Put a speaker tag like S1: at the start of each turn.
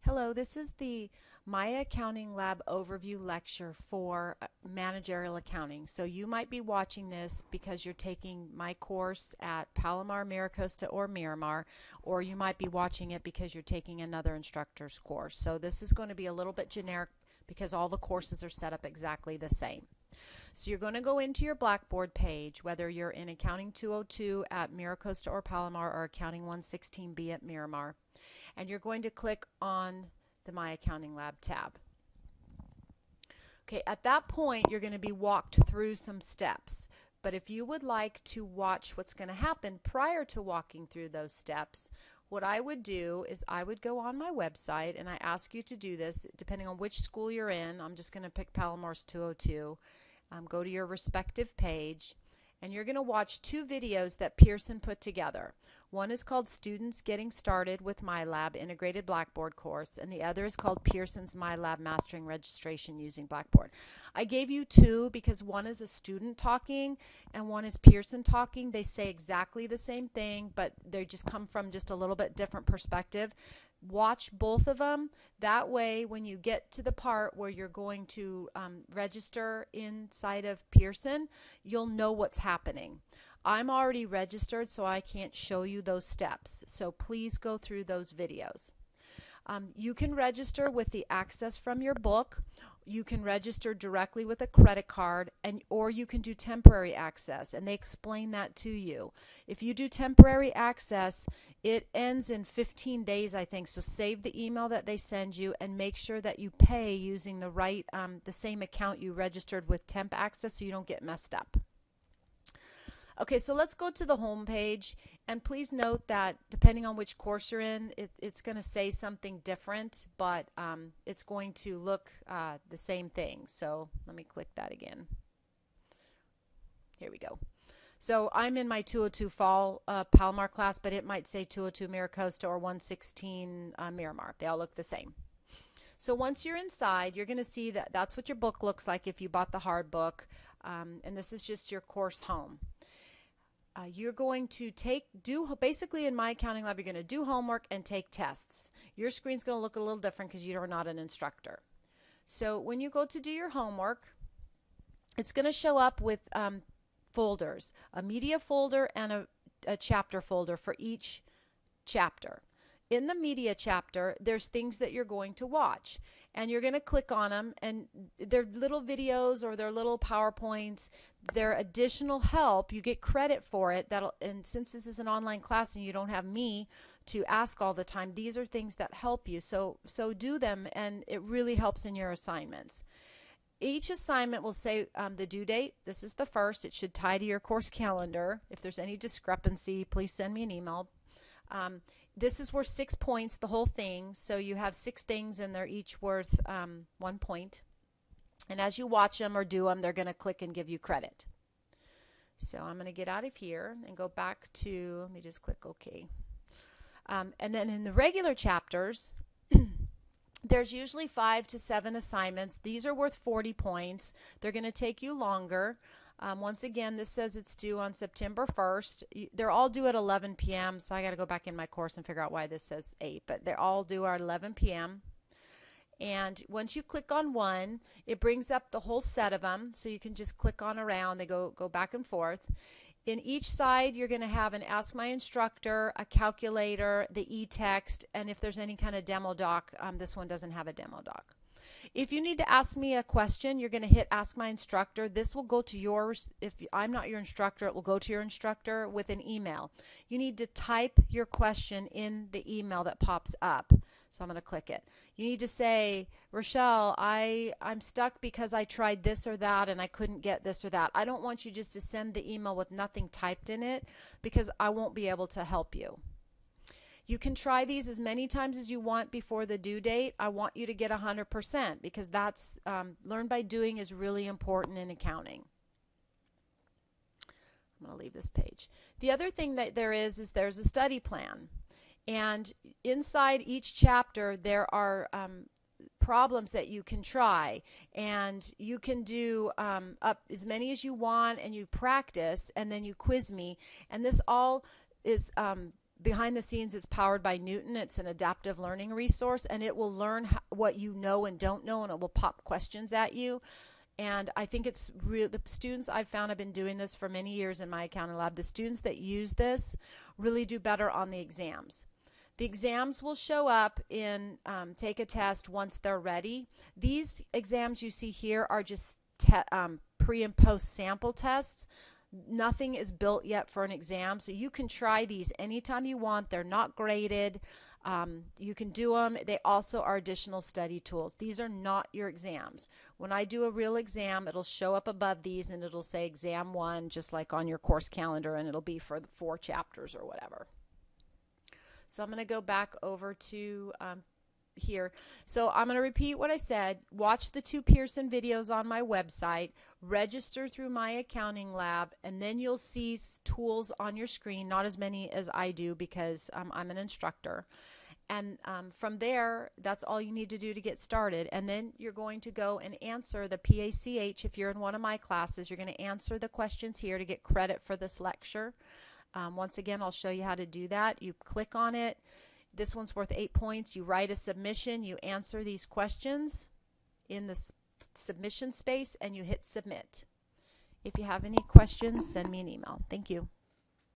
S1: Hello, this is the MyAccountingLab Overview lecture for managerial accounting. So you might be watching this because you're taking my course at Palomar, Miracosta, or Miramar, or you might be watching it because you're taking another instructor's course. So this is going to be a little bit generic because all the courses are set up exactly the same. So you're going to go into your Blackboard page, whether you're in Accounting 202 at Miracosta or Palomar or Accounting 116B at Miramar. And you're going to click on the My Accounting Lab tab. Okay, at that point you're going to be walked through some steps. But if you would like to watch what's going to happen prior to walking through those steps, what I would do is I would go on my website, and I ask you to do this depending on which school you're in. I'm just going to pick Palomar's 202. Go to your respective page, and you're going to watch two videos that Pearson put together. One is called Students Getting Started with MyLab Integrated Blackboard course, and the other is called Pearson's MyLab Mastering Registration Using Blackboard. I gave you two because one is a student talking and one is Pearson talking. They say exactly the same thing, but they just come from just a little bit different perspective. Watch both of them. That way, when you get to the part where you're going to register inside of Pearson, you'll know what's happening. I'm already registered, so I can't show you those steps. So please go through those videos. You can register with the access from your book. You can register directly with a credit card, or you can do temporary access, and they explain that to you. If you do temporary access, it ends in 15 days, I think. So save the email that they send you and make sure that you pay using the right, the same account you registered with temp access, so you don't get messed up. Okay, so let's go to the home page, and please note that depending on which course you're in, it's going to say something different, but it's going to look the same thing. So let me click that again. Here we go. So I'm in my 202 Fall Palomar class, but it might say 202 Miracosta or 116 Miramar. They all look the same. So once you're inside, you're going to see that that's what your book looks like if you bought the hard book, and this is just your course home. You're going to basically in My Accounting Lab, you're going to do homework and take tests. Your screen's going to look a little different because you're not an instructor. So when you go to do your homework, it's going to show up with folders, a media folder and a chapter folder for each chapter. In the media chapter, there's things that you're going to watch, and you're going to click on them, and they're little videos or they're little PowerPoints. They're additional help. You get credit for it. And since this is an online class and you don't have me to ask all the time, these are things that help you. So do them, and it really helps in your assignments. Each assignment will say the due date. This is the first. It should tie to your course calendar. If there's any discrepancy, please send me an email. This is worth 6 points, the whole thing. So you have 6 things, and they're each worth 1 point. And as you watch them or do them, they're going to click and give you credit. So I'm going to get out of here and go back to, let me just click OK. And then in the regular chapters, there's usually 5 to 7 assignments. These are worth 40 points. They're going to take you longer. Once again, this says it's due on September 1st. They're all due at 11 p.m., so I got to go back in my course and figure out why this says 8. But they're all due at 11 p.m. And once you click on one, it brings up the whole set of them, so you can just click on around. They go back and forth. In each side, you're going to have an Ask My Instructor, a calculator, the e-text, and if there's any kind of demo doc, this one doesn't have a demo doc. If you need to ask me a question, you're going to hit Ask My Instructor. This will go to yours. If I'm not your instructor, it will go to your instructor with an email. You need to type your question in the email that pops up. So I'm going to click it. You need to say, Rochelle, I'm stuck because I tried this or that and I couldn't get this or that. I don't want you just to send the email with nothing typed in it because I won't be able to help you. You can try these as many times as you want before the due date. I want you to get 100% because that's learn by doing is really important in accounting. I'm going to leave this page. The other thing that there's a study plan. And inside each chapter there are problems that you can try, and you can do up as many as you want, and you practice, and then you quiz me. And this all is behind the scenes, it's powered by Newton. It's an adaptive learning resource, and it will learn what you know and don't know, and it will pop questions at you. And I think it's real. The students I've found, I've been doing this for many years in my accounting lab, the students that use this really do better on the exams. The exams will show up in Take a Test once they're ready. These exams you see here are just pre and post sample tests. Nothing is built yet for an exam, so you can try these anytime you want. They're not graded. You can do them. They also are additional study tools. These are not your exams. When I do a real exam, it'll show up above these and it'll say exam 1, just like on your course calendar, and it'll be for the 4 chapters or whatever. So I'm going to go back over to here. So I'm going to repeat what I said. Watch the 2 Pearson videos on my website, register through MyAccountingLab, and then you'll see tools on your screen, not as many as I do because I'm an instructor. And from there, that's all you need to do to get started. And then you're going to go and answer the PACH. If you're in one of my classes, you're going to answer the questions here to get credit for this lecture. Once again, I'll show you how to do that. You click on it. This one's worth 8 points. You write a submission. You answer these questions in the submission space, and you hit submit. If you have any questions, send me an email. Thank you.